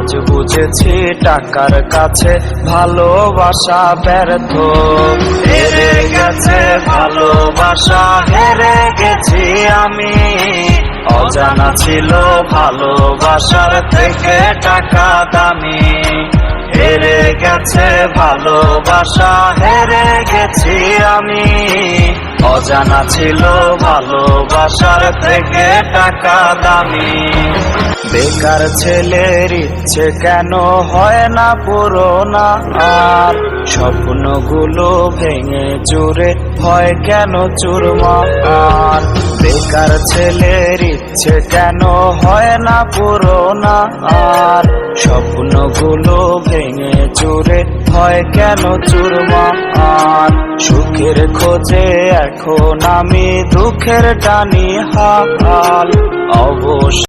আজ বুঝেছি টাকার কাছে ভালোবাসা ব্যর্থ। হেরে গেছে ভালোবাসা, হেরে গেছি আমি। অজানা ছিল ভালোবাসার থেকে টাকা দামি। হেরে গেছে ভালোবাসা, হেরে গেছি আমি। অজানা ছিল ভালোবাসার থেকে টাকা দামি। বেকার ছেলের ইচ্ছে কেন হয় না পূরণ, আর স্বপ্নগুলো ভেঙে চুরে হয় কেন চুরমার। বেকার ছেলের ইচ্ছে কেন হয় না পূরণ, আর স্বপ্নগুলো ভেঙে চুরে হয় কেন চুরমার। সুখের খোঁজে এখন আমি দুঃখের টানি হাল, অবশ্য